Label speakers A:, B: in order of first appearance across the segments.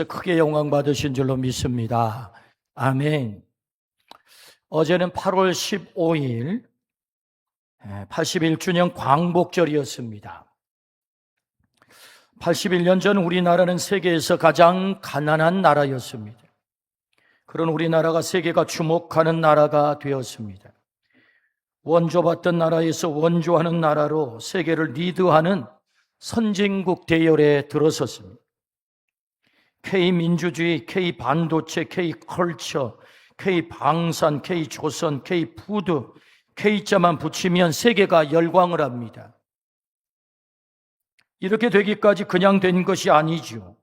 A: 크게 영광 받으신 줄로 믿습니다. 아멘. 어제는 8월 15일 81주년 광복절이었습니다. 81년 전 우리나라는 세계에서 가장 가난한 나라였습니다. 그런 우리나라가 세계가 주목하는 나라가 되었습니다. 원조받던 나라에서 원조하는 나라로 세계를 리드하는 선진국 대열에 들어섰습니다. K민주주의, K반도체, K컬처, K방산, K조선, K푸드, K자만 붙이면 세계가 열광을 합니다. 이렇게 되기까지 그냥 된 것이 아니죠.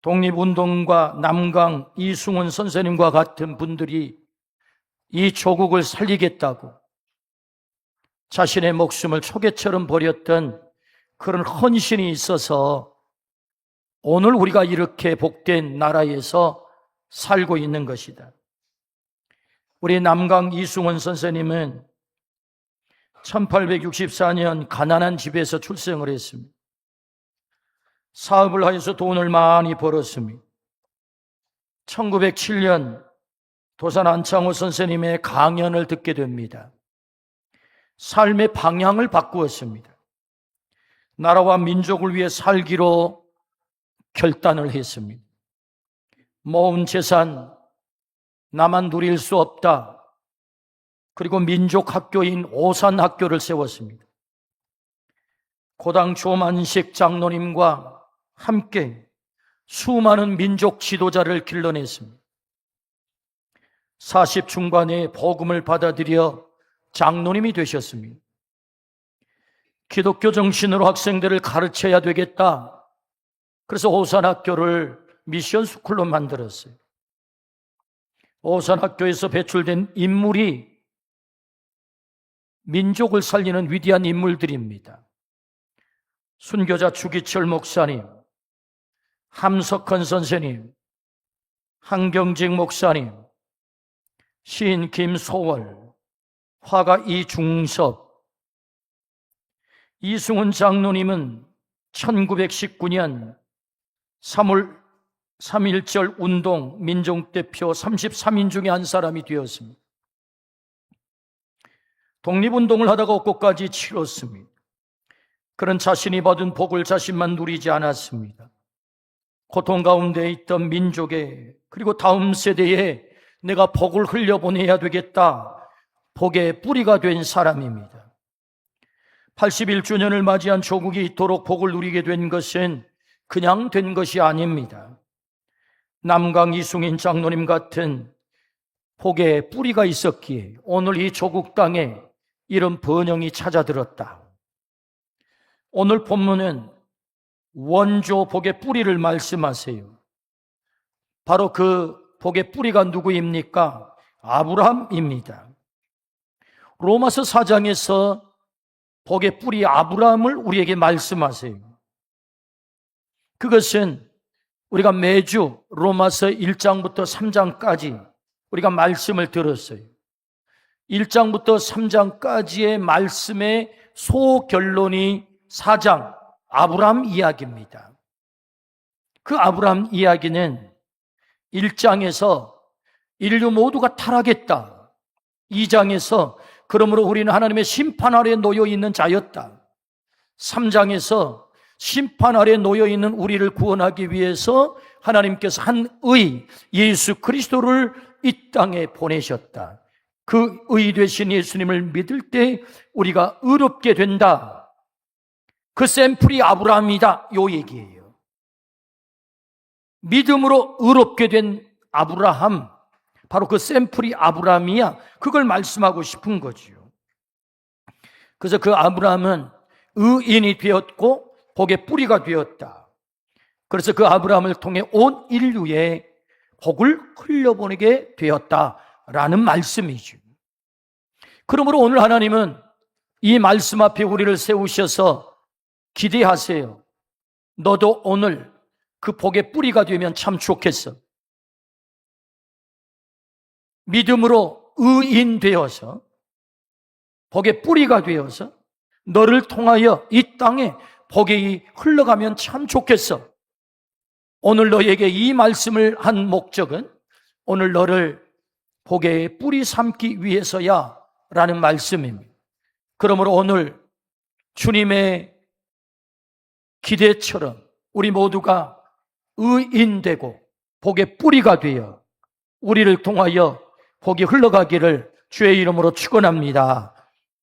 A: 독립운동가 남강 이승훈 선생님과 같은 분들이 이 조국을 살리겠다고 자신의 목숨을 초계처럼 버렸던 그런 헌신이 있어서 오늘 우리가 이렇게 복된 나라에서 살고 있는 것이다. 우리 남강 이승훈 선생님은 1864년 가난한 집에서 출생을 했습니다. 사업을 하여서 돈을 많이 벌었습니다. 1907년 도산 안창호 선생님의 강연을 듣게 됩니다. 삶의 방향을 바꾸었습니다. 나라와 민족을 위해 살기로 결단을 했습니다. 모은 재산 나만 누릴 수 없다. 그리고 민족학교인 오산학교를 세웠습니다. 고당 조만식 장로님과 함께 수많은 민족 지도자를 길러냈습니다. 40 중반에 복음을 받아들여 장로님이 되셨습니다. 기독교 정신으로 학생들을 가르쳐야 되겠다. 그래서 오산학교를 미션 스쿨로 만들었어요. 오산학교에서 배출된 인물이 민족을 살리는 위대한 인물들입니다. 순교자 주기철 목사님, 함석헌 선생님, 한경직 목사님, 시인 김소월, 화가 이중섭, 이승훈 장로님은 1919년 3월 3.1절 운동 민족대표 33인 중에 한 사람이 되었습니다. 독립운동을 하다가 옥고까지 치렀습니다. 그런 자신이 받은 복을 자신만 누리지 않았습니다. 고통 가운데 있던 민족에 그리고 다음 세대에 내가 복을 흘려보내야 되겠다. 복의 뿌리가 된 사람입니다. 81주년을 맞이한 조국이 이토록 복을 누리게 된 것은 그냥 된 것이 아닙니다. 남강 이승훈 장로님 같은 복의 뿌리가 있었기에 오늘 이 조국 땅에 이런 번영이 찾아들었다. 오늘 본문은 원조 복의 뿌리를 말씀하세요. 바로 그 복의 뿌리가 누구입니까? 아브라함입니다. 로마서 4장에서 복의 뿌리 아브라함을 우리에게 말씀하세요. 그것은 우리가 매주 로마서 1장부터 3장까지 우리가 말씀을 들었어요. 1장부터 3장까지의 말씀의 소결론이 4장 아브라함 이야기입니다. 그 아브라함 이야기는 1장에서 인류 모두가 타락했다. 2장에서 그러므로 우리는 하나님의 심판 아래 놓여 있는 자였다. 3장에서 심판 아래 놓여 있는 우리를 구원하기 위해서 하나님께서 한 의 예수 그리스도를 이 땅에 보내셨다. 그 의 되신 예수님을 믿을 때 우리가 의롭게 된다. 그 샘플이 아브라함이다. 요 얘기예요. 믿음으로 의롭게 된 아브라함, 바로 그 샘플이 아브라함이야. 그걸 말씀하고 싶은 거지요. 그래서 그 아브라함은 의인이 되었고 복의 뿌리가 되었다. 그래서 그 아브라함을 통해 온 인류에 복을 흘려보내게 되었다라는 말씀이죠. 그러므로 오늘 하나님은 이 말씀 앞에 우리를 세우셔서 기대하세요. 너도 오늘 그 복의 뿌리가 되면 참 좋겠어. 믿음으로 의인 되어서 복의 뿌리가 되어서 너를 통하여 이 땅에 복이 흘러가면 참 좋겠어. 오늘 너에게 이 말씀을 한 목적은 오늘 너를 복의 뿌리 삼기 위해서야 라는 말씀입니다. 그러므로 오늘 주님의 기대처럼 우리 모두가 의인되고 복의 뿌리가 되어 우리를 통하여 복이 흘러가기를 주의 이름으로 축원합니다.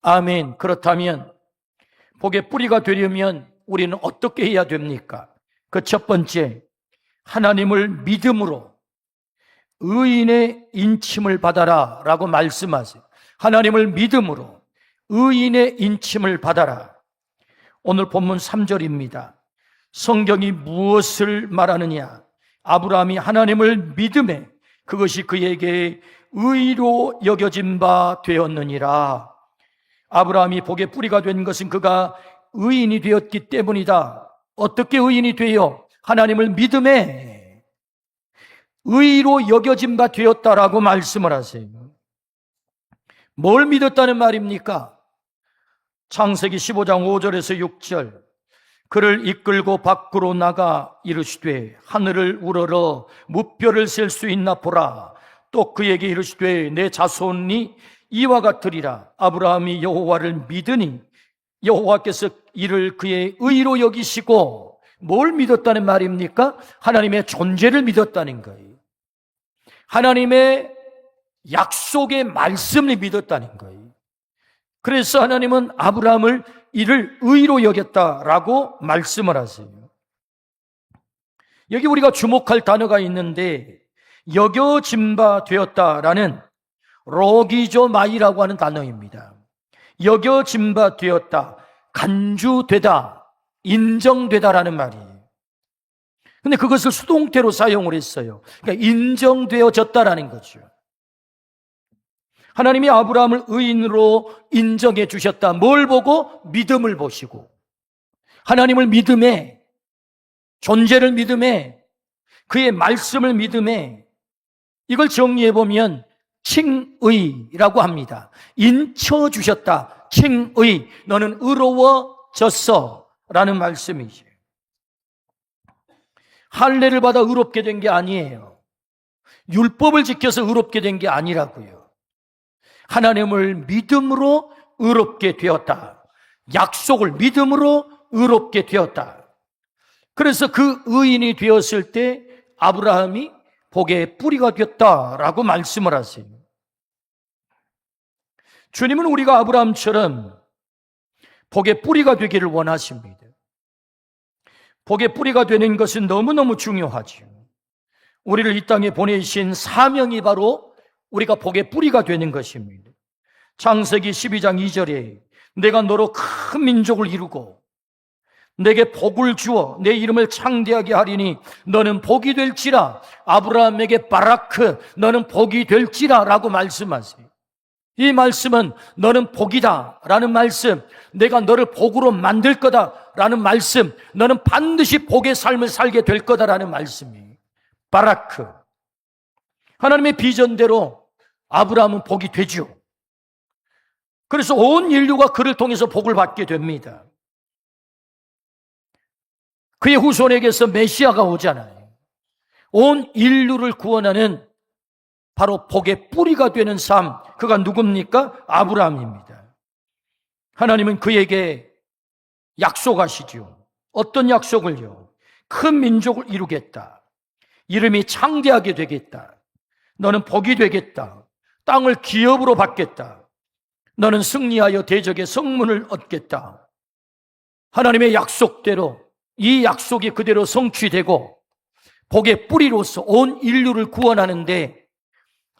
A: 아멘. 그렇다면 복의 뿌리가 되려면 우리는 어떻게 해야 됩니까? 그 첫 번째, 하나님을 믿음으로 의인의 인침을 받아라 라고 말씀하세요. 하나님을 믿음으로 의인의 인침을 받아라. 오늘 본문 3절입니다. 성경이 무엇을 말하느냐? 아브라함이 하나님을 믿음에 그것이 그에게 의로 여겨진 바 되었느니라. 아브라함이 복의 뿌리가 된 것은 그가 의인이 되었기 때문이다. 어떻게 의인이 되어? 하나님을 믿음에 의로 여겨진 바 되었다라고 말씀을 하세요. 뭘 믿었다는 말입니까? 창세기 15장 5절에서 6절. 그를 이끌고 밖으로 나가 이르시되 하늘을 우러러 무뼈를 셀 수 있나 보라. 또 그에게 이르시되 내 자손이 이와 같으리라. 아브라함이 여호와를 믿으니 여호와께서 이를 그의 의로 여기시고, 뭘 믿었다는 말입니까? 하나님의 존재를 믿었다는 거예요. 하나님의 약속의 말씀을 믿었다는 거예요. 그래서 하나님은 아브라함을 이를 의로 여겼다라고 말씀을 하세요. 여기 우리가 주목할 단어가 있는데, 여겨진 바 되었다라는 로기조마이라고 하는 단어입니다. 여겨진 바 되었다, 간주되다, 인정되다라는 말이에요. 근데 그것을 수동태로 사용을 했어요. 그러니까 인정되어졌다라는 거죠. 하나님이 아브라함을 의인으로 인정해 주셨다. 뭘 보고? 믿음을 보시고. 하나님을 믿음에, 존재를 믿음에, 그의 말씀을 믿음에, 이걸 정리해 보면 칭의라고 합니다. 인쳐 주셨다. 칭의. 너는 의로워졌어. 라는 말씀이죠. 할례를 받아 의롭게 된 게 아니에요. 율법을 지켜서 의롭게 된 게 아니라고요. 하나님을 믿음으로 의롭게 되었다. 약속을 믿음으로 의롭게 되었다. 그래서 그 의인이 되었을 때 아브라함이 복의 뿌리가 되었다라고 말씀을 하세요. 주님은 우리가 아브라함처럼 복의 뿌리가 되기를 원하십니다. 복의 뿌리가 되는 것은 너무너무 중요하죠. 우리를 이 땅에 보내신 사명이 바로 우리가 복의 뿌리가 되는 것입니다. 창세기 12장 2절에 내가 너로 큰 민족을 이루고 내게 복을 주어 내 이름을 창대하게 하리니 너는 복이 될지라. 아브라함에게 바라크, 너는 복이 될지라 라고 말씀하세요. 이 말씀은 너는 복이다 라는 말씀, 내가 너를 복으로 만들 거다 라는 말씀, 너는 반드시 복의 삶을 살게 될 거다 라는 말씀이에요. 바라크. 하나님의 비전대로 아브라함은 복이 되죠. 그래서 온 인류가 그를 통해서 복을 받게 됩니다. 그의 후손에게서 메시아가 오잖아요. 온 인류를 구원하는 바로 복의 뿌리가 되는 삶, 그가 누굽니까? 아브라함입니다. 하나님은 그에게 약속하시죠. 어떤 약속을요? 큰 민족을 이루겠다. 이름이 창대하게 되겠다. 너는 복이 되겠다. 땅을 기업으로 받겠다. 너는 승리하여 대적의 성문을 얻겠다. 하나님의 약속대로 이 약속이 그대로 성취되고 복의 뿌리로서 온 인류를 구원하는데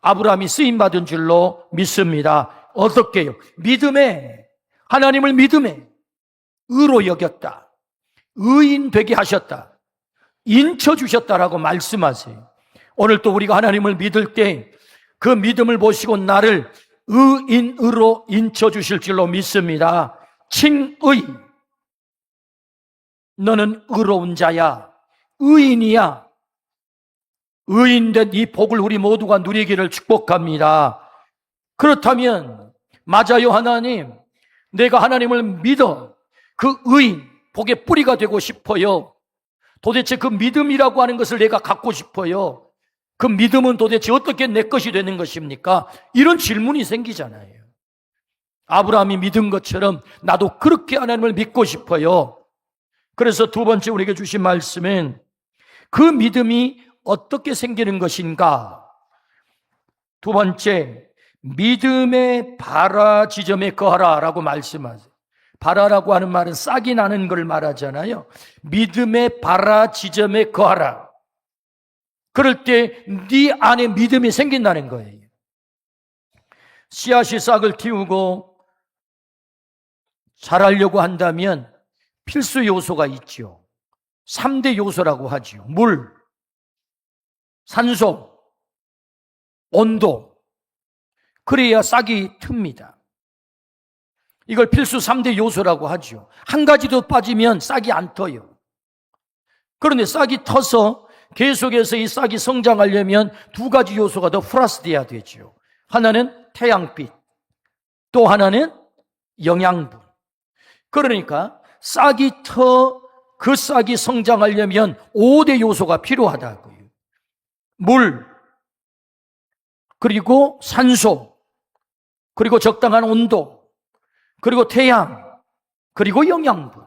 A: 아브라함이 쓰임받은 줄로 믿습니다. 어떻게요? 믿음에, 하나님을 믿음에 의로 여겼다. 의인 되게 하셨다. 인쳐주셨다라고 말씀하세요. 오늘 또 우리가 하나님을 믿을 때 그 믿음을 보시고 나를 의인으로 인쳐주실 줄로 믿습니다. 칭의. 너는 의로운 자야. 의인이야. 의인된 이 복을 우리 모두가 누리기를 축복합니다. 그렇다면 맞아요, 하나님. 내가 하나님을 믿어 그 의인, 복의 뿌리가 되고 싶어요. 도대체 그 믿음이라고 하는 것을 내가 갖고 싶어요. 그 믿음은 도대체 어떻게 내 것이 되는 것입니까? 이런 질문이 생기잖아요. 아브라함이 믿은 것처럼 나도 그렇게 하나님을 믿고 싶어요. 그래서 두 번째 우리에게 주신 말씀은 그 믿음이 어떻게 생기는 것인가? 두 번째, 믿음의 발화 지점에 거하라 라고 말씀하세요. 발화라고 하는 말은 싹이 나는 걸 말하잖아요. 믿음의 발화 지점에 거하라. 그럴 때 네 안에 믿음이 생긴다는 거예요. 씨앗이 싹을 틔우고 자라려고 한다면 필수 요소가 있죠. 3대 요소라고 하죠. 물, 산소, 온도. 그래야 싹이 틉니다. 이걸 필수 3대 요소라고 하죠. 한 가지도 빠지면 싹이 안 터요. 그런데 싹이 터서 계속해서 이 싹이 성장하려면 두 가지 요소가 더 플러스 돼야 되죠. 하나는 태양빛, 또 하나는 영양분. 그러니까 그 싹이 성장하려면 5대 요소가 필요하다고요. 물, 그리고 산소, 그리고 적당한 온도, 그리고 태양, 그리고 영양분.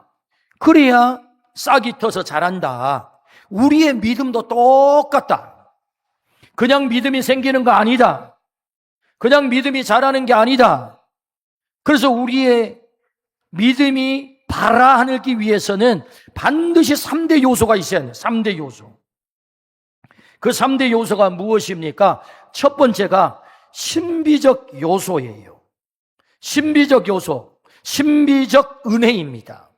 A: 그래야 싹이 터서 자란다. 우리의 믿음도 똑같다. 그냥 믿음이 생기는 거 아니다. 그냥 믿음이 자라는 게 아니다. 그래서 우리의 믿음이 발화하기 위해서는 반드시 3대 요소가 있어야 해요. 3대 요소. 그 3대 요소가 무엇입니까? 첫 번째가 신비적 요소예요. 신비적 요소, 신비적 은혜입니다.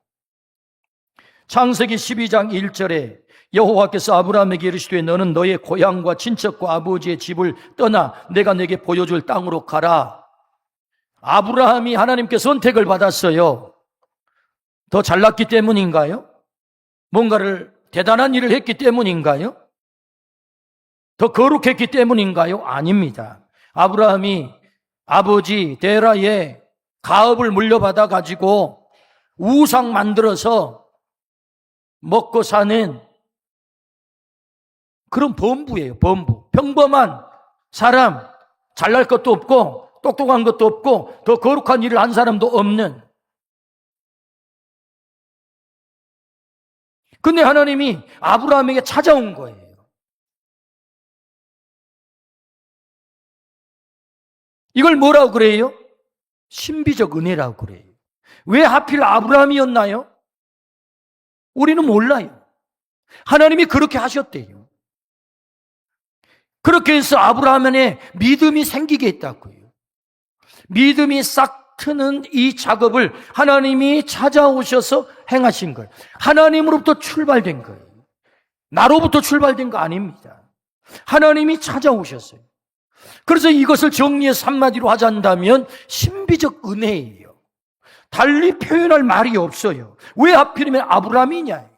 A: 창세기 12장 1절에 여호와께서 아브라함에게 이르시되 너는 너의 고향과 친척과 아버지의 집을 떠나 내가 내게 보여줄 땅으로 가라. 아브라함이 하나님께 선택을 받았어요. 더 잘났기 때문인가요? 뭔가를 대단한 일을 했기 때문인가요? 더 거룩했기 때문인가요? 아닙니다. 아브라함이 아버지 데라의 가업을 물려받아 가지고 우상 만들어서 먹고 사는 그런 범부예요. 범부. 평범한 사람, 잘날 것도 없고 똑똑한 것도 없고 더 거룩한 일을 한 사람도 없는. 근데 하나님이 아브라함에게 찾아온 거예요. 이걸 뭐라고 그래요? 신비적 은혜라고 그래요. 왜 하필 아브라함이었나요? 우리는 몰라요. 하나님이 그렇게 하셨대요. 그렇게 해서 아브라함 안에 믿음이 생기게 했다고요. 믿음이 싹 트는 이 작업을 하나님이 찾아오셔서 행하신 거예요. 하나님으로부터 출발된 거예요. 나로부터 출발된 거 아닙니다. 하나님이 찾아오셨어요. 그래서 이것을 정리해서 한마디로 하자면 신비적 은혜예요. 달리 표현할 말이 없어요. 왜 하필이면 아브라함이냐?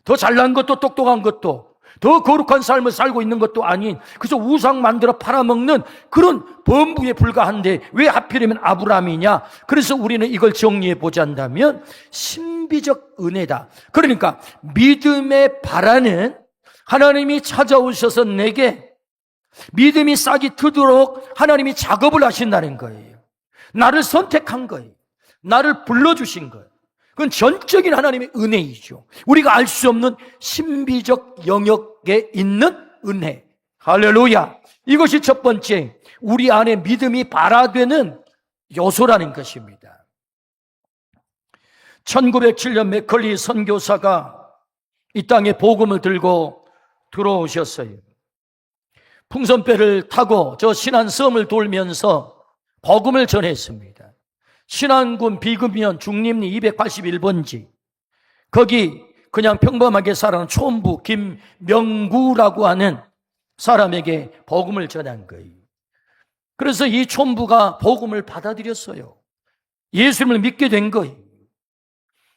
A: 더 잘난 것도 똑똑한 것도 더 거룩한 삶을 살고 있는 것도 아닌 그래서 우상 만들어 팔아먹는 그런 범부에 불과한데 왜 하필이면 아브라함이냐? 그래서 우리는 이걸 정리해 보자면 신비적 은혜다. 그러니까 믿음의 바라는 하나님이 찾아오셔서 내게 믿음이 싹이 트도록 하나님이 작업을 하신다는 거예요. 나를 선택한 거예요. 나를 불러주신 거예요. 그건 전적인 하나님의 은혜이죠. 우리가 알 수 없는 신비적 영역에 있는 은혜. 할렐루야. 이것이 첫 번째 우리 안에 믿음이 발화되는 요소라는 것입니다. 1907년 맥컬리 선교사가 이 땅에 복음을 들고 들어오셨어요. 풍선배를 타고 저 신안섬을 돌면서 복음을 전했습니다. 신안군 비금면 중림리 281번지 거기 그냥 평범하게 살아가는 촌부 김명구라고 하는 사람에게 복음을 전한 거예요. 그래서 이 촌부가 복음을 받아들였어요. 예수님을 믿게 된 거예요.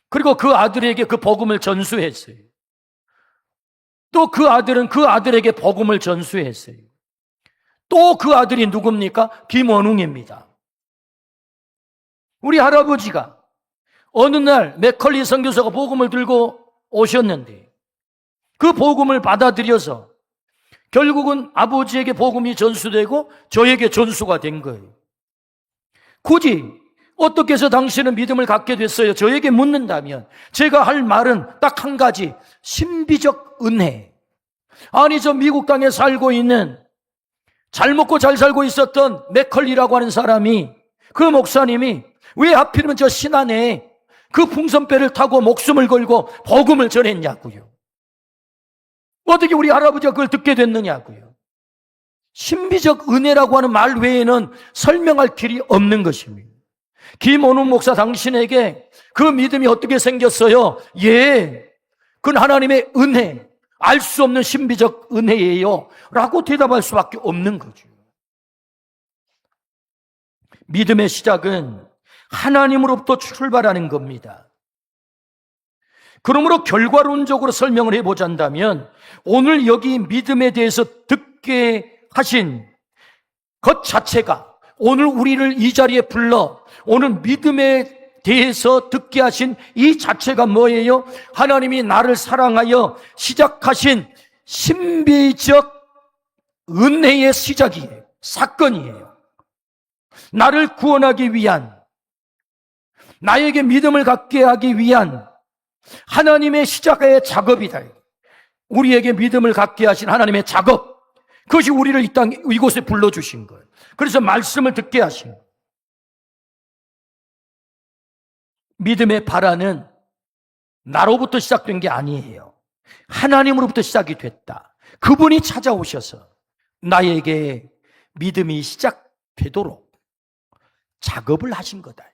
A: 그리고 그 아들에게 그 복음을 전수했어요. 또 그 아들은 그 아들에게 복음을 전수했어요. 또 그 아들이 누굽니까? 김원웅입니다. 우리 할아버지가 어느 날 맥컬리 선교사가 복음을 들고 오셨는데 그 복음을 받아들여서 결국은 아버지에게 복음이 전수되고 저에게 전수가 된 거예요. 굳이 어떻게 해서 당신은 믿음을 갖게 됐어요? 저에게 묻는다면 제가 할 말은 딱 한 가지, 신비적 은혜. 아니, 저 미국 땅에 살고 있는 잘 먹고 잘 살고 있었던 맥컬리라고 하는 사람이, 그 목사님이 왜 하필이면 저 신안에 그 풍선배를 타고 목숨을 걸고 복음을 전했냐고요. 어떻게 우리 할아버지가 그걸 듣게 됐느냐고요. 신비적 은혜라고 하는 말 외에는 설명할 길이 없는 것입니다. 김원웅 목사, 당신에게 그 믿음이 어떻게 생겼어요? 예, 그건 하나님의 은혜, 알 수 없는 신비적 은혜예요 라고 대답할 수밖에 없는 거죠. 믿음의 시작은 하나님으로부터 출발하는 겁니다. 그러므로 결과론적으로 설명을 해보자면, 오늘 여기 믿음에 대해서 듣게 하신 것 자체가, 오늘 우리를 이 자리에 불러 오늘 믿음에 대해서 듣게 하신 이 자체가 뭐예요? 하나님이 나를 사랑하여 시작하신 신비적 은혜의 시작이에요. 사건이에요. 나를 구원하기 위한, 나에게 믿음을 갖게 하기 위한 하나님의 시작의 작업이다. 우리에게 믿음을 갖게 하신 하나님의 작업, 그것이 우리를 이 땅, 이곳에 불러주신 거예요. 그래서 말씀을 듣게 하신 거예요. 믿음의 발화는 나로부터 시작된 게 아니에요. 하나님으로부터 시작이 됐다. 그분이 찾아오셔서 나에게 믿음이 시작되도록 작업을 하신 거다.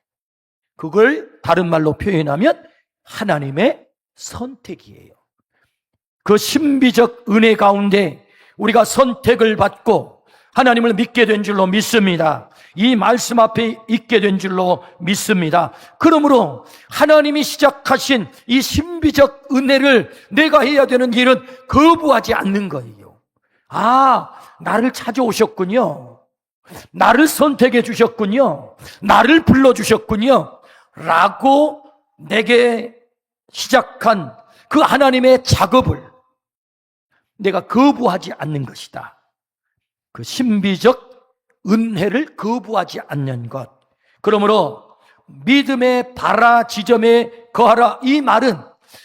A: 그걸 다른 말로 표현하면 하나님의 선택이에요. 그 신비적 은혜 가운데 우리가 선택을 받고 하나님을 믿게 된 줄로 믿습니다. 이 말씀 앞에 있게 된 줄로 믿습니다. 그러므로 하나님이 시작하신 이 신비적 은혜를 내가 해야 되는 일은 거부하지 않는 거예요. 아, 나를 찾아오셨군요. 나를 선택해 주셨군요. 나를 불러주셨군요. 라고 내게 시작한 그 하나님의 작업을 내가 거부하지 않는 것이다. 그 신비적 은혜를 거부하지 않는 것. 그러므로 믿음의 발화 지점에 거하라, 이 말은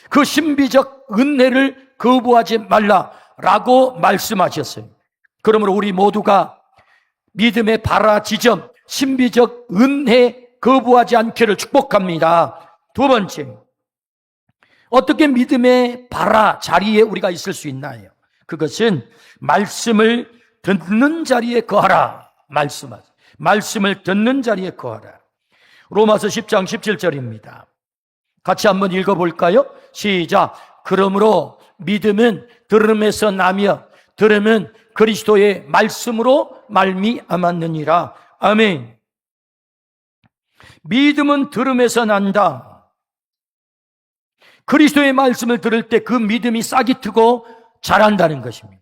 A: 그 신비적 은혜를 거부하지 말라라고 말씀하셨어요. 그러므로 우리 모두가 믿음의 발화 지점, 신비적 은혜 거부하지 않기를 축복합니다. 두 번째, 어떻게 믿음의 발화 자리에 우리가 있을 수 있나요? 그것은 말씀을 듣는 자리에 거하라. 말씀을 듣는 자리에 거하라. 로마서 10장 17절입니다. 같이 한번 읽어볼까요? 시작. 그러므로 믿음은 들음에서 나며 들음은 그리스도의 말씀으로 말미암았느니라. 아멘. 믿음은 들음에서 난다. 그리스도의 말씀을 들을 때 그 믿음이 싹이 트고 자란다는 것입니다.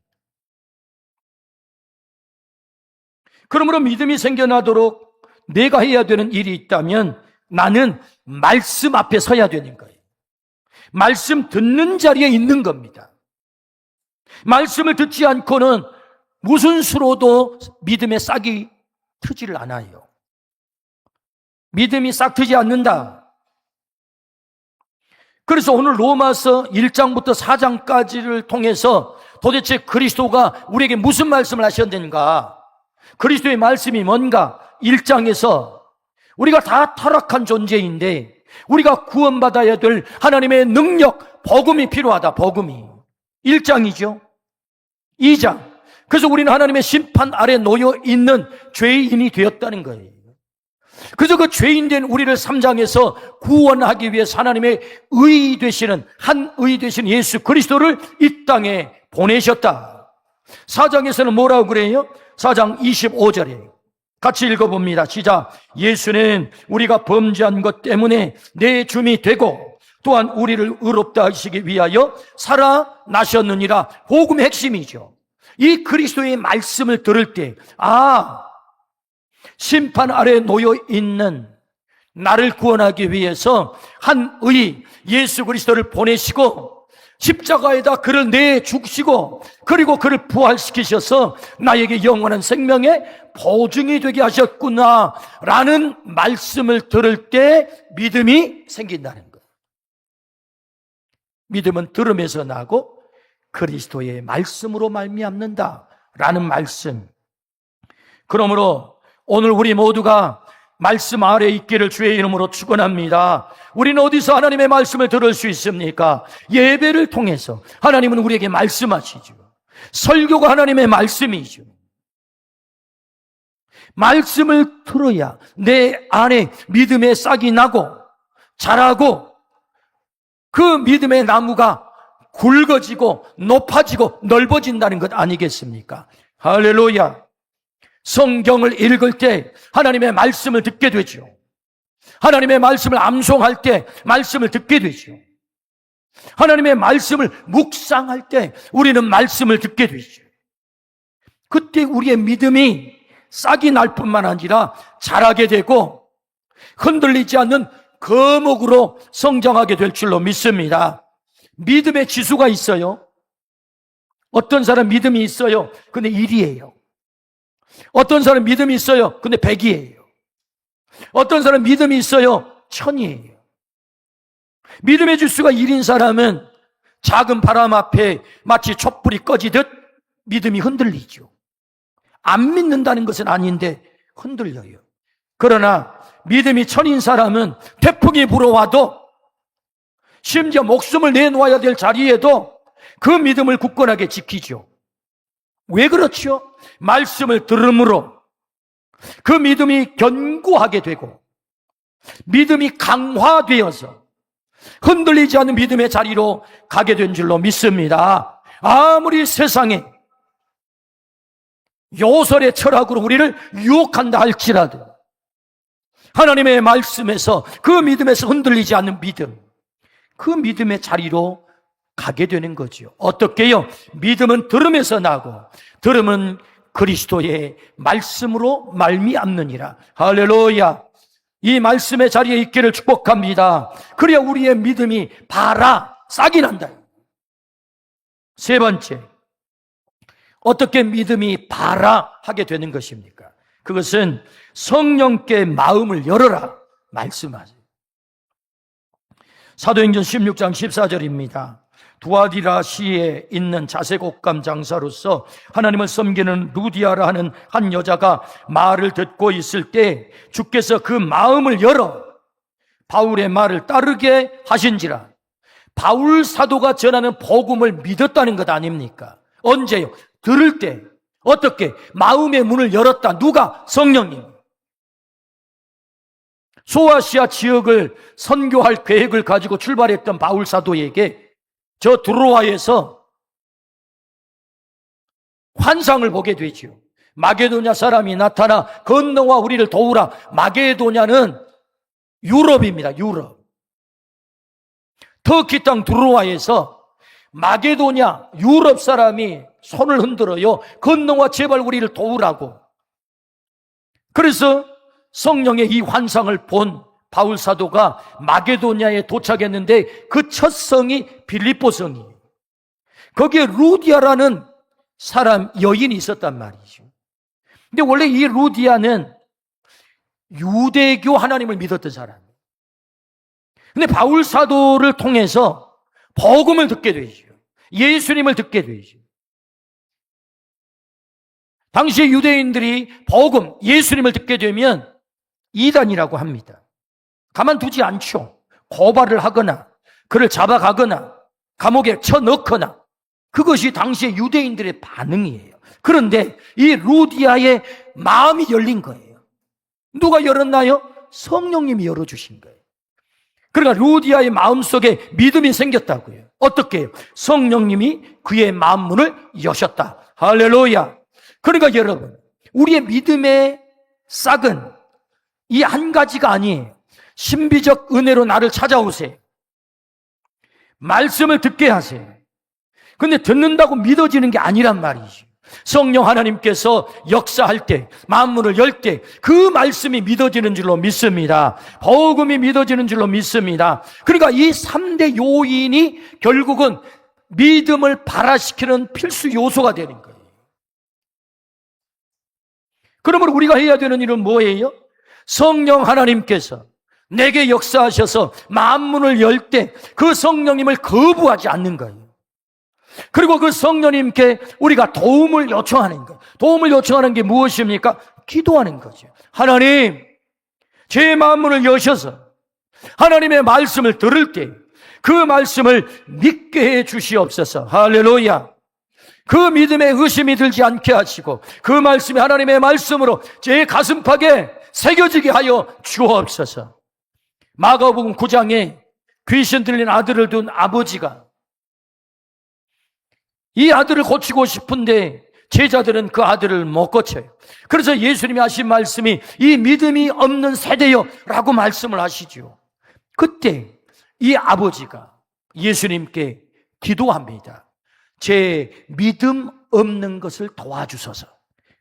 A: 그러므로 믿음이 생겨나도록 내가 해야 되는 일이 있다면 나는 말씀 앞에 서야 되는 거예요. 말씀 듣는 자리에 있는 겁니다. 말씀을 듣지 않고는 무슨 수로도 믿음의 싹이 트지를 않아요. 믿음이 싹 트지 않는다. 그래서 오늘 로마서 1장부터 4장까지를 통해서 도대체 그리스도가 우리에게 무슨 말씀을 하셨는가? 그리스도의 말씀이 뭔가? 1장에서 우리가 다 타락한 존재인데 우리가 구원받아야 될 하나님의 능력, 복음이 필요하다. 복음이 1장이죠. 2장, 그래서 우리는 하나님의 심판 아래 놓여 있는 죄인이 되었다는 거예요. 그래서 그 죄인된 우리를 3장에서 구원하기 위해서 하나님의 의 되시는, 한 의 되시는 예수 그리스도를 이 땅에 보내셨다. 4장에서는 뭐라고 그래요? 4장 25절에 같이 읽어봅니다. 시작. 예수는 우리가 범죄한 것 때문에 내 줌이 되고 또한 우리를 의롭다 하시기 위하여 살아나셨느니라. 복음의 핵심이죠. 이 그리스도의 말씀을 들을 때, 심판 아래 놓여 있는 나를 구원하기 위해서 한 의 예수 그리스도를 보내시고 십자가에다 그를 내 죽시고 그리고 그를 부활시키셔서 나에게 영원한 생명의 보증이 되게 하셨구나 라는 말씀을 들을 때 믿음이 생긴다는 거예요. 믿음은 들음에서 나고 그리스도의 말씀으로 말미암는다 라는 말씀. 그러므로 오늘 우리 모두가 말씀 아래 있기를 주의 이름으로 축원합니다. 우리는 어디서 하나님의 말씀을 들을 수 있습니까? 예배를 통해서 하나님은 우리에게 말씀하시죠. 설교가 하나님의 말씀이죠. 말씀을 들어야 내 안에 믿음의 싹이 나고 자라고 그 믿음의 나무가 굵어지고 높아지고 넓어진다는 것 아니겠습니까? 할렐루야. 성경을 읽을 때 하나님의 말씀을 듣게 되죠. 하나님의 말씀을 암송할 때 말씀을 듣게 되죠. 하나님의 말씀을 묵상할 때 우리는 말씀을 듣게 되죠. 그때 우리의 믿음이 싹이 날 뿐만 아니라 자라게 되고 흔들리지 않는 거목으로 성장하게 될 줄로 믿습니다. 믿음의 지수가 있어요. 어떤 사람 믿음이 있어요. 근데 1이에요. 어떤 사람 믿음이 있어요. 근데 100이에요. 어떤 사람 믿음이 있어요. 1000이에요. 믿음의 지수가 1인 사람은 작은 바람 앞에 마치 촛불이 꺼지듯 믿음이 흔들리죠. 안 믿는다는 것은 아닌데 흔들려요. 그러나 믿음이 1000인 사람은 태풍이 불어와도 심지어 목숨을 내놓아야 될 자리에도 그 믿음을 굳건하게 지키죠. 왜 그렇죠? 말씀을 들음으로 그 믿음이 견고하게 되고 믿음이 강화되어서 흔들리지 않는 믿음의 자리로 가게 된 줄로 믿습니다. 아무리 세상에 요설의 철학으로 우리를 유혹한다 할지라도 하나님의 말씀에서 그 믿음에서 흔들리지 않는 믿음, 그 믿음의 자리로 가게 되는 거죠. 어떻게요? 믿음은 들음에서 나고 들음은 그리스도의 말씀으로 말미암느니라. 할렐루야. 이 말씀의 자리에 있기를 축복합니다. 그래야 우리의 믿음이 발아 싹이 난다. 세 번째, 어떻게 믿음이 발아하게 되는 것입니까? 그것은 성령께 마음을 열어라 말씀하세요. 사도행전 16장 14절입니다. 두아디라 시에 있는 자색 옷감 장사로서 하나님을 섬기는 루디아라 하는 한 여자가 말을 듣고 있을 때 주께서 그 마음을 열어 바울의 말을 따르게 하신지라. 바울 사도가 전하는 복음을 믿었다는 것 아닙니까? 언제요? 들을 때. 어떻게? 마음의 문을 열었다. 누가? 성령님. 소아시아 지역을 선교할 계획을 가지고 출발했던 바울 사도에게 저 드로아에서 환상을 보게 되죠. 마게도냐 사람이 나타나 건너와 우리를 도우라. 마게도냐는 유럽입니다. 유럽. 터키 땅 드로아에서 마게도냐 유럽 사람이 손을 흔들어요. 건너와 제발 우리를 도우라고. 그래서 성령의 이 환상을 본 바울 사도가 마게도냐에 도착했는데 그 첫 성이 빌립보 성이에요. 거기에 루디아라는 사람, 여인이 있었단 말이죠. 근데 원래 이 루디아는 유대교 하나님을 믿었던 사람이에요. 근데 바울 사도를 통해서 복음을 듣게 되죠. 예수님을 듣게 되죠. 당시 유대인들이 복음, 예수님을 듣게 되면 이단이라고 합니다. 가만두지 않죠. 고발을 하거나 그를 잡아가거나 감옥에 쳐넣거나 그것이 당시의 유대인들의 반응이에요. 그런데 이 루디아의 마음이 열린 거예요. 누가 열었나요? 성령님이 열어주신 거예요. 그러니까 루디아의 마음속에 믿음이 생겼다고요. 어떻게 해요? 성령님이 그의 마음 문을 여셨다. 할렐루야. 그러니까 여러분, 우리의 믿음의 싹은 이 한 가지가 아니에요. 신비적 은혜로 나를 찾아오세요. 말씀을 듣게 하세요. 근데 듣는다고 믿어지는 게 아니란 말이죠. 성령 하나님께서 역사할 때, 만물을 열 때 그 말씀이 믿어지는 줄로 믿습니다. 복음이 믿어지는 줄로 믿습니다. 그러니까 이 3대 요인이 결국은 믿음을 발화시키는 필수 요소가 되는 거예요. 그러므로 우리가 해야 되는 일은 뭐예요? 성령 하나님께서 내게 역사하셔서 만문을 열 때 그 성령님을 거부하지 않는 거예요. 그리고 그 성령님께 우리가 도움을 요청하는 거예요. 도움을 요청하는 게 무엇입니까? 기도하는 거죠. 하나님, 제 만문을 여셔서 하나님의 말씀을 들을게 그 말씀을 믿게 해 주시옵소서. 할렐루야. 그 믿음에 의심이 들지 않게 하시고 그 말씀이 하나님의 말씀으로 제 가슴팍에 새겨지게 하여 주옵소서. 마가복음 9장에 귀신 들린 아들을 둔 아버지가 이 아들을 고치고 싶은데 제자들은 그 아들을 못 고쳐요. 그래서 예수님이 하신 말씀이 이 믿음이 없는 세대요 라고 말씀을 하시죠. 그때 이 아버지가 예수님께 기도합니다. 제 믿음 없는 것을 도와주소서.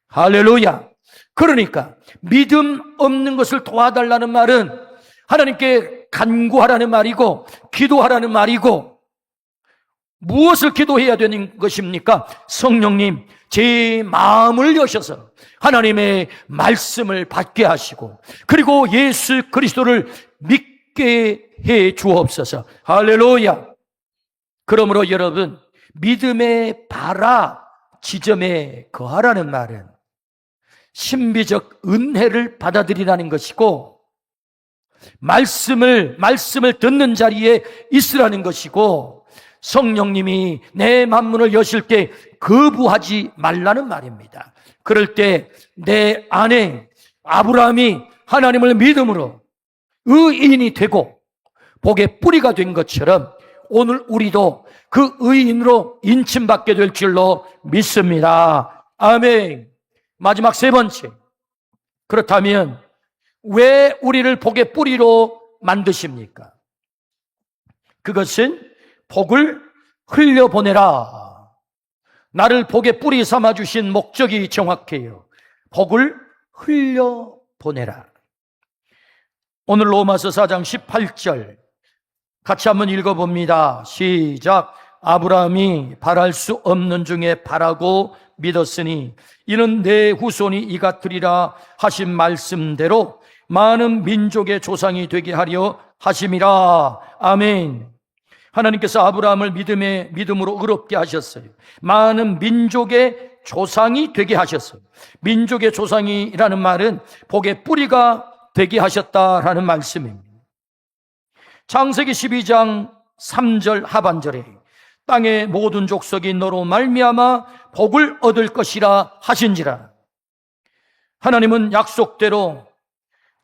A: 할렐루야. 그러니까 믿음 없는 것을 도와달라는 말은 하나님께 간구하라는 말이고 기도하라는 말이고, 무엇을 기도해야 되는 것입니까? 성령님, 제 마음을 여셔서 하나님의 말씀을 받게 하시고 그리고 예수 그리스도를 믿게 해 주옵소서. 할렐루야. 그러므로 여러분, 믿음의 발화 지점에 거하라는 말은 신비적 은혜를 받아들이라는 것이고 말씀을 듣는 자리에 있으라는 것이고, 성령님이 내 만문을 여실 때 거부하지 말라는 말입니다. 그럴 때 내 안에 아브라함이 하나님을 믿음으로 의인이 되고 복의 뿌리가 된 것처럼 오늘 우리도 그 의인으로 인침받게 될 줄로 믿습니다. 아멘. 마지막 세 번째, 그렇다면 왜 우리를 복의 뿌리로 만드십니까? 그것은 복을 흘려보내라. 나를 복의 뿌리 삼아주신 목적이 정확해요. 복을 흘려보내라. 오늘 로마서 4장 18절 같이 한번 읽어봅니다. 시작. 아브라함이 바랄 수 없는 중에 바라고 믿었으니 이는 내 후손이 이같으리라 하신 말씀대로 많은 민족의 조상이 되게 하려 하심이라. 아멘. 하나님께서 아브라함을 믿음으로 의롭게 하셨어요. 많은 민족의 조상이 되게 하셨어요. 민족의 조상이라는 말은 복의 뿌리가 되게 하셨다라는 말씀입니다. 창세기 12장 3절 하반절에 땅의 모든 족속이 너로 말미암아 복을 얻을 것이라 하신지라. 하나님은 약속대로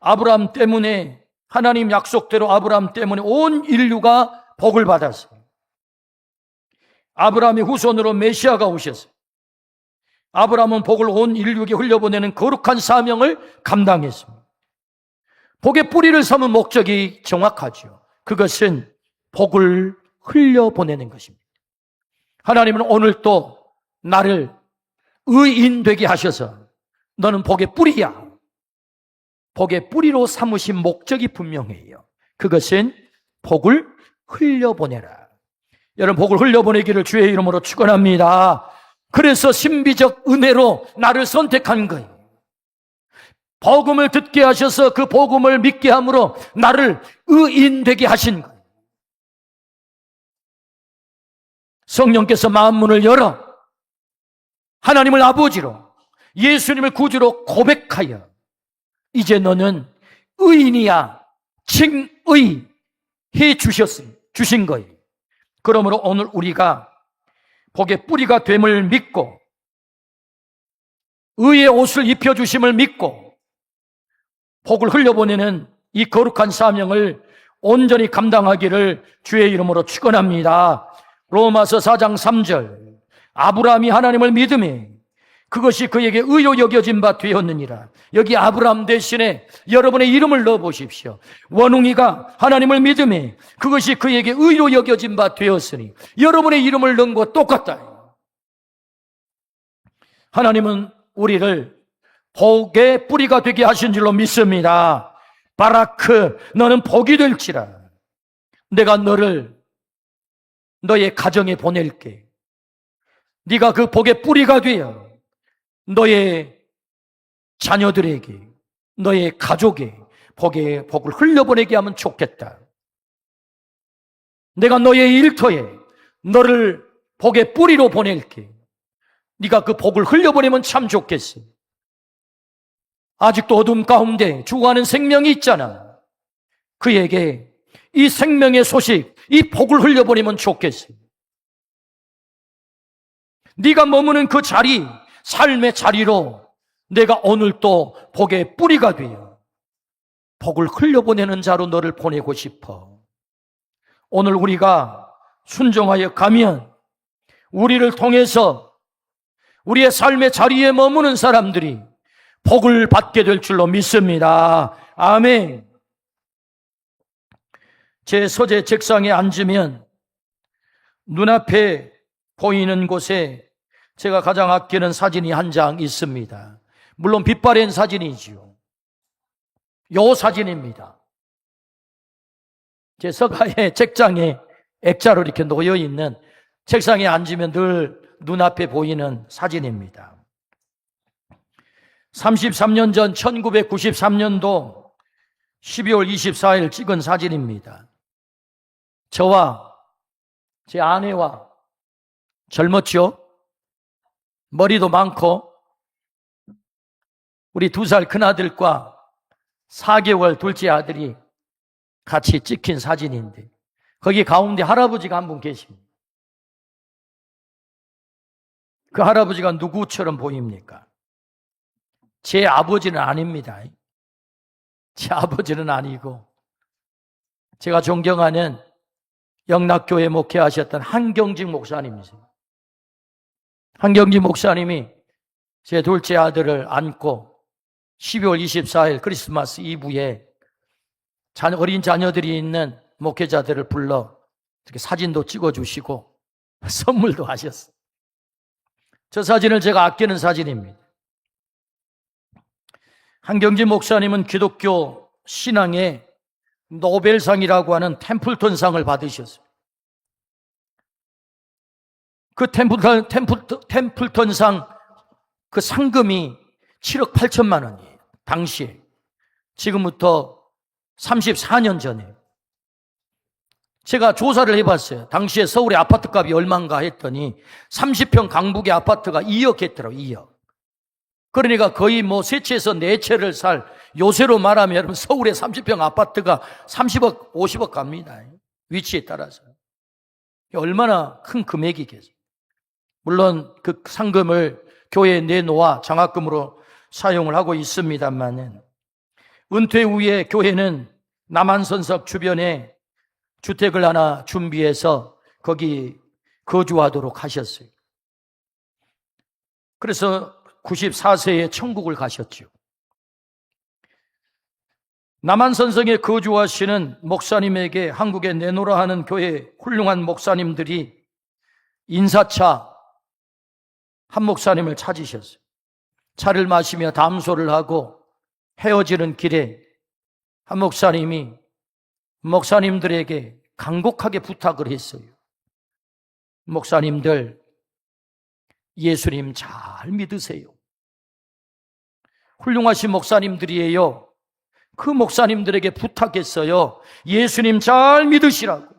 A: 아브라함 때문에, 하나님 약속대로 아브라함 때문에 온 인류가 복을 받았어요. 아브라함의 후손으로 메시아가 오셨어요. 아브라함은 복을 온 인류에게 흘려보내는 거룩한 사명을 감당했습니다. 복의 뿌리를 삼은 목적이 정확하죠. 그것은 복을 흘려보내는 것입니다. 하나님은 오늘 또 나를 의인 되게 하셔서 너는 복의 뿌리야. 복의 뿌리로 삼으신 목적이 분명해요. 그것은 복을 흘려보내라. 여러분, 복을 흘려보내기를 주의 이름으로 축원합니다. 그래서 신비적 은혜로 나를 선택한 거예요. 복음을 듣게 하셔서 그 복음을 믿게 함으로 나를 의인 되게 하신 거예요. 성령께서 마음문을 열어 하나님을 아버지로, 예수님을 구주로 고백하여 이제 너는 의인이야 칭의 해 주신 거예요. 그러므로 오늘 우리가 복의 뿌리가 됨을 믿고 의의 옷을 입혀주심을 믿고 복을 흘려보내는 이 거룩한 사명을 온전히 감당하기를 주의 이름으로 축원합니다. 로마서 4장 3절 아브라함이 하나님을 믿음에 그것이 그에게 의로 여겨진 바 되었느니라. 여기 아브라함 대신에 여러분의 이름을 넣어보십시오. 원웅이가 하나님을 믿음에 그것이 그에게 의로 여겨진 바 되었으니 여러분의 이름을 넣은 것과 똑같다. 하나님은 우리를 복의 뿌리가 되게 하신 줄로 믿습니다. 바라크, 너는 복이 될지라. 내가 너를 너의 가정에 보낼게. 네가 그 복의 뿌리가 되어 너의 자녀들에게, 너의 가족에 복을 흘려보내게 하면 좋겠다. 내가 너의 일터에 너를 복의 뿌리로 보낼게. 네가 그 복을 흘려보내면 참 좋겠어. 아직도 어둠 가운데 죽어가는 생명이 있잖아. 그에게 이 생명의 소식, 이 복을 흘려보내면 좋겠어. 네가 머무는 그 자리, 삶의 자리로 내가 오늘 또 복의 뿌리가 되어 복을 흘려보내는 자로 너를 보내고 싶어. 오늘 우리가 순종하여 가면 우리를 통해서 우리의 삶의 자리에 머무는 사람들이 복을 받게 될 줄로 믿습니다. 아멘. 제 서재 책상에 앉으면 눈앞에 보이는 곳에 제가 가장 아끼는 사진이 한 장 있습니다. 물론 빛바랜 사진이지요. 요 사진입니다. 제 서가의 책장에 액자로 이렇게 놓여 있는, 책상에 앉으면 늘 눈앞에 보이는 사진입니다. 33년 전 1993년도 12월 24일 찍은 사진입니다. 저와 제 아내와, 젊었죠? 머리도 많고, 우리 2살 큰아들과 4개월 둘째 아들이 같이 찍힌 사진인데, 거기 가운데 할아버지가 한 분 계십니다. 그 할아버지가 누구처럼 보입니까? 제 아버지는 아닙니다. 제 아버지는 아니고, 제가 존경하는 영락교회 목회하셨던 한경직 목사님이세요. 한경직 목사님이 제 둘째 아들을 안고 12월 24일 크리스마스 이브에 어린 자녀들이 있는 목회자들을 불러 이렇게 사진도 찍어주시고 선물도 하셨어요. 저 사진을 제가 아끼는 사진입니다. 한경직 목사님은 기독교 신앙에 노벨상이라고 하는 템플턴상을 받으셨어요. 그 템플턴상 그 상금이 7억 8천만 원이에요. 당시에. 지금부터 34년 전에. 제가 조사를 해봤어요. 당시에 서울의 아파트 값이 얼마인가 했더니 30평 강북의 아파트가 2억 했더라고요. 2억. 그러니까 거의 뭐 3채에서 4채를 살, 요새로 말하면 여러분 서울의 30평 아파트가 30억, 50억 갑니다. 위치에 따라서. 얼마나 큰 금액이겠어요. 물론 그 상금을 교회에 내놓아 장학금으로 사용을 하고 있습니다만은, 은퇴 후에 교회는 남한선석 주변에 주택을 하나 준비해서 거기 거주하도록 하셨어요. 그래서 94세에 천국을 가셨죠. 남한선성에 거주하시는 목사님에게 한국에 내놓으라 하는 교회 훌륭한 목사님들이 인사차 한 목사님을 찾으셨어요. 차를 마시며 담소를 하고 헤어지는 길에 한 목사님이 목사님들에게 간곡하게 부탁을 했어요. 목사님들, 예수님 잘 믿으세요. 훌륭하신 목사님들이에요. 그 목사님들에게 부탁했어요. 예수님 잘 믿으시라고.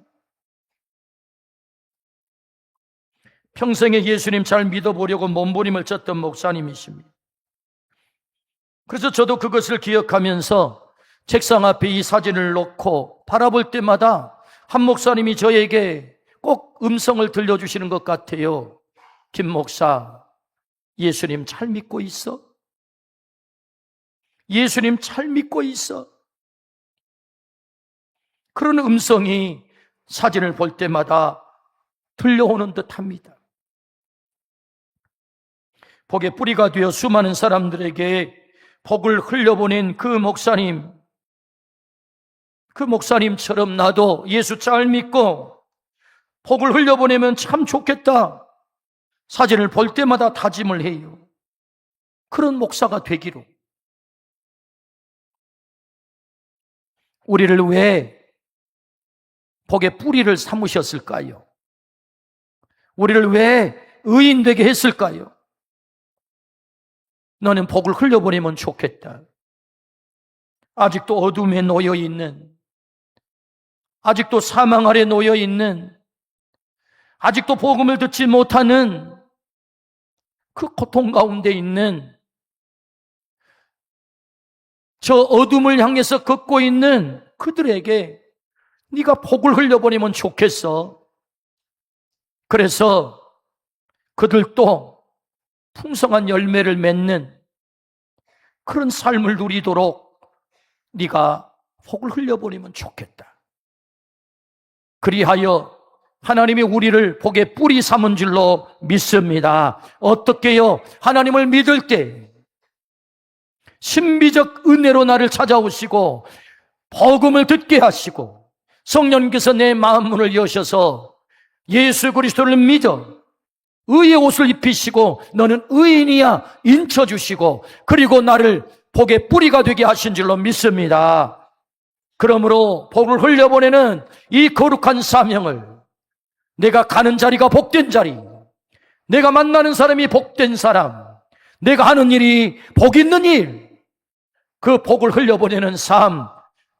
A: 평생에 예수님 잘 믿어보려고 몸부림을 쳤던 목사님이십니다. 그래서 저도 그것을 기억하면서 책상 앞에 이 사진을 놓고 바라볼 때마다 한 목사님이 저에게 꼭 음성을 들려주시는 것 같아요. 김 목사, 예수님 잘 믿고 있어? 예수님 잘 믿고 있어? 그런 음성이 사진을 볼 때마다 들려오는 듯합니다. 복의 뿌리가 되어 수많은 사람들에게 복을 흘려보낸 그 목사님처럼 나도 예수 잘 믿고 복을 흘려보내면 참 좋겠다. 사진을 볼 때마다 다짐을 해요. 그런 목사가 되기로. 우리를 왜 복의 뿌리를 삼으셨을까요? 우리를 왜 의인 되게 했을까요? 너는 복을 흘려보내면 좋겠다. 아직도 어둠에 놓여있는, 아직도 사망 아래 놓여있는, 아직도 복음을 듣지 못하는 그 고통 가운데 있는, 저 어둠을 향해서 걷고 있는 그들에게 네가 복을 흘려보내면 좋겠어. 그래서 그들도 풍성한 열매를 맺는 그런 삶을 누리도록 네가 복을 흘려보내면 좋겠다. 그리하여 하나님이 우리를 복의 뿌리 삼은 줄로 믿습니다. 어떻게요? 하나님을 믿을 때 신비적 은혜로 나를 찾아오시고 복음을 듣게 하시고 성령님께서 내 마음 문을 여셔서 예수 그리스도를 믿어 의의 옷을 입히시고 너는 의인이야 인쳐주시고 그리고 나를 복의 뿌리가 되게 하신 줄로 믿습니다. 그러므로 복을 흘려보내는 이 거룩한 사명을 내가 가는 자리가 복된 자리, 내가 만나는 사람이 복된 사람, 내가 하는 일이 복 있는 일, 그 복을 흘려보내는 삶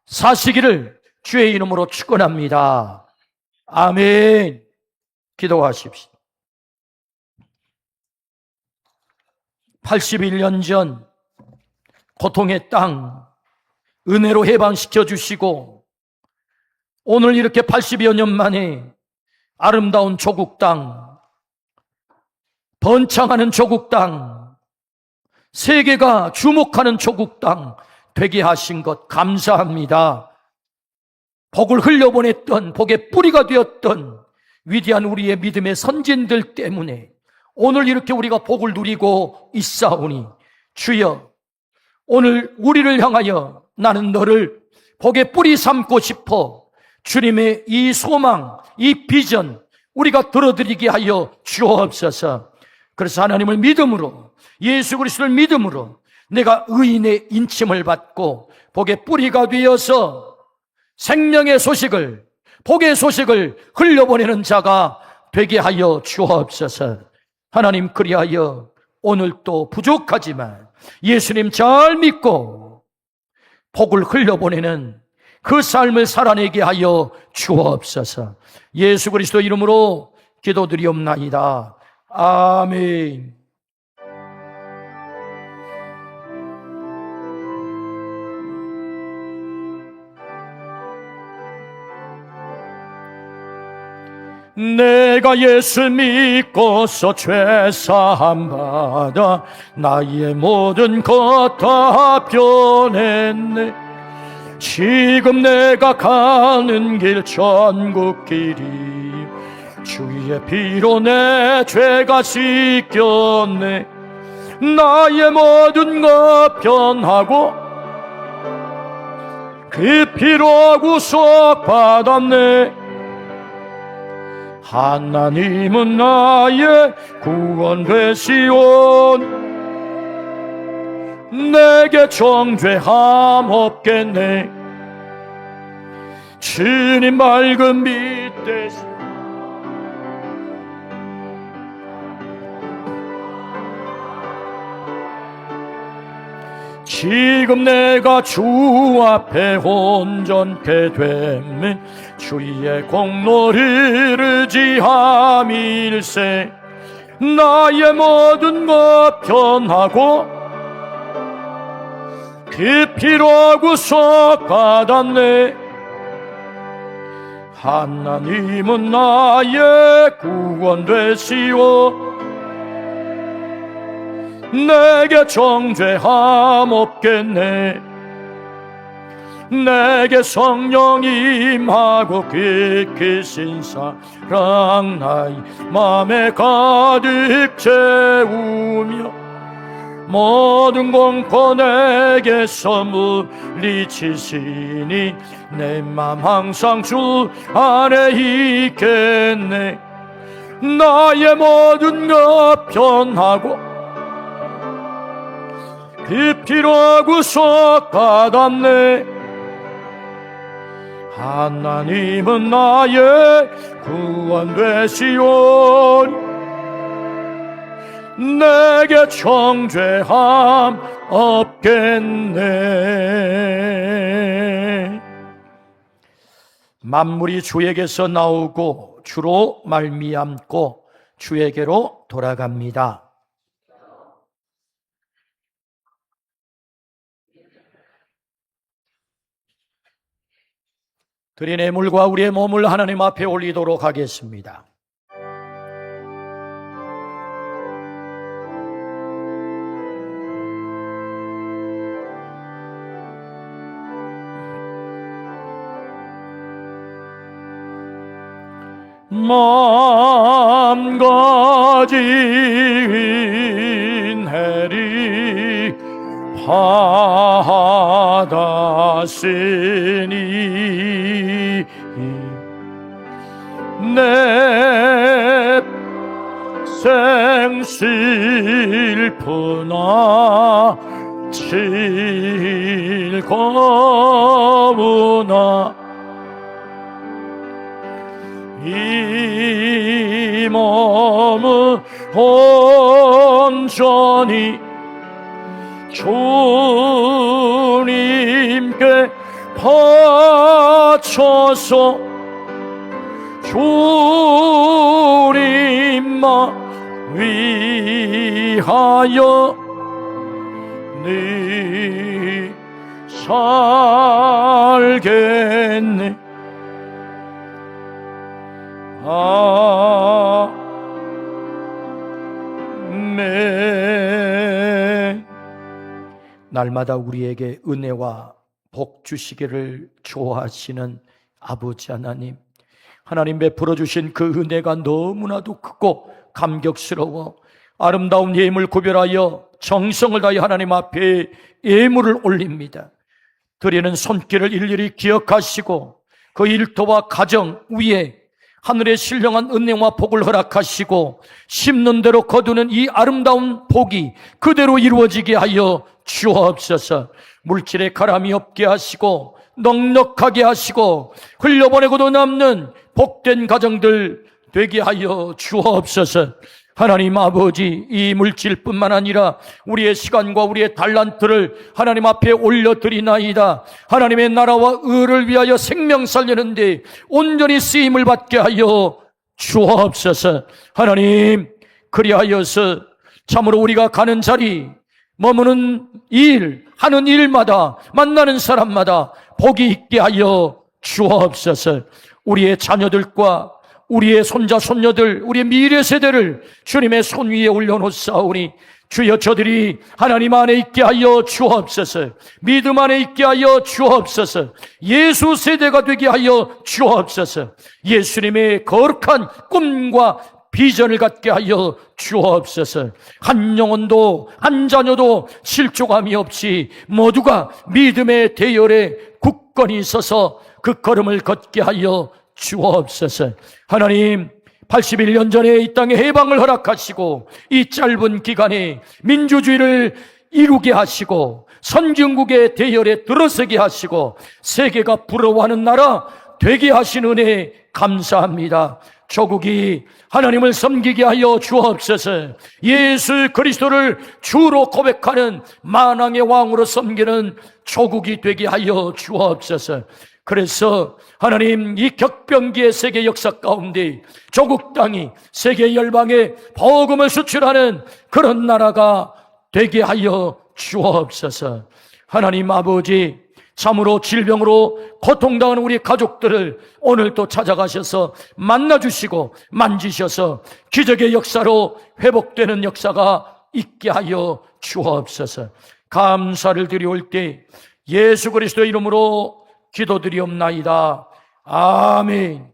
A: 사시기를 주의 이름으로 축원합니다. 아멘. 기도하십시오. 81년 전 고통의 땅 은혜로 해방시켜 주시고 오늘 이렇게 80여 년 만에 아름다운 조국 땅, 번창하는 조국 땅, 세계가 주목하는 조국 땅 되게 하신 것 감사합니다. 복을 흘려보냈던, 복의 뿌리가 되었던 위대한 우리의 믿음의 선진들 때문에 오늘 이렇게 우리가 복을 누리고 있사오니 주여, 오늘 우리를 향하여 나는 너를 복의 뿌리 삼고 싶어 주님의 이 소망, 이 비전 우리가 들어드리게 하여 주옵소서. 그래서 하나님을 믿음으로, 예수 그리스도를 믿음으로 내가 의인의 인침을 받고 복의 뿌리가 되어서 생명의 소식을, 복의 소식을 흘려보내는 자가 되게 하여 주옵소서. 하나님, 그리하여 오늘도 부족하지만 예수님 잘 믿고 복을 흘려보내는 그 삶을 살아내게 하여 주옵소서. 예수 그리스도 이름으로 기도드리옵나이다. 아멘. 내가 예수 믿고서 죄사함 받아 나의 모든 것 다 변했네. 지금 내가 가는 길 천국 길이 주의 피로 내 죄가 씻겼네. 나의 모든 것 변하고 그 피로 구속 받았네. 하나님은 나의 구원 되시온 내게 정죄함 없겠네. 주님 맑은 빛 되시 지금 내가 주 앞에 온전케 되면 주의 공로를 의지함일세. 나의 모든 것 변하고 그 피로 구속 받았네. 하나님은 나의 구원 되시오 내게 정죄함 없겠네. 내게 성령이 임하고 깊으신 사랑 나의 맘에 가득 채우며 모든 공포 내게서 물리치시니 내 맘 항상 주 안에 있겠네. 나의 모든 것 변하고 그 피로 구속 받았네. 하나님은 나의 구원 되시오니 내게 정죄함 없겠네. 만물이 주에게서 나오고 주로 말미암고 주에게로 돌아갑니다. 드린 예물과 우리의 몸을 하나님 앞에 올리도록 하겠습니다. 마음 가진 해리 받았으니 내 생슬프나 즐거우나 이 몸은 온전히 주님께 바쳐서 주님만 위하여 네 살겠네. 아멘. 날마다 우리에게 은혜와 복 주시기를 좋아하시는 아버지 하나님, 하나님 베풀어 주신 그 은혜가 너무나도 크고 감격스러워 아름다운 예물 구별하여 정성을 다해 하나님 앞에 예물을 올립니다. 드리는 손길을 일일이 기억하시고 그 일터와 가정 위에 하늘의 신령한 은혜와 복을 허락하시고 심는 대로 거두는 이 아름다운 복이 그대로 이루어지게 하여 주옵소서. 물질에 가람이 없게 하시고 넉넉하게 하시고 흘려보내고도 남는 복된 가정들 되게 하여 주옵소서. 하나님 아버지, 이 물질뿐만 아니라 우리의 시간과 우리의 달란트를 하나님 앞에 올려드리나이다. 하나님의 나라와 의를 위하여 생명 살리는데 온전히 쓰임을 받게 하여 주옵소서. 하나님, 그리하여서 참으로 우리가 가는 자리, 머무는 일, 하는 일마다, 만나는 사람마다 복이 있게 하여 주옵소서. 우리의 자녀들과 우리의 손자 손녀들, 우리의 미래 세대를 주님의 손 위에 올려놓사오니 주여, 저들이 하나님 안에 있게 하여 주옵소서. 믿음 안에 있게 하여 주옵소서. 예수 세대가 되게 하여 주옵소서. 예수님의 거룩한 꿈과 비전을 갖게 하여 주옵소서. 한 영혼도 한 자녀도 실족함이 없이 모두가 믿음의 대열에 굳건히 서서 그 걸음을 걷게 하여 주옵소서. 하나님, 81년 전에 이 땅에 해방을 허락하시고 이 짧은 기간에 민주주의를 이루게 하시고 선진국의 대열에 들어서게 하시고 세계가 부러워하는 나라 되게 하신 은혜 감사합니다. 조국이 하나님을 섬기게 하여 주옵소서. 예수 그리스도를 주로 고백하는 만왕의 왕으로 섬기는 조국이 되게 하여 주옵소서. 그래서 하나님, 이 격변기의 세계 역사 가운데 조국 땅이 세계 열방에 복음을 수출하는 그런 나라가 되게 하여 주옵소서. 하나님 아버지, 참으로 질병으로 고통당하는 우리 가족들을 오늘도 찾아가셔서 만나주시고 만지셔서 기적의 역사로 회복되는 역사가 있게 하여 주옵소서. 감사를 드리올 때 예수 그리스도의 이름으로 기도드리옵나이다. 아멘.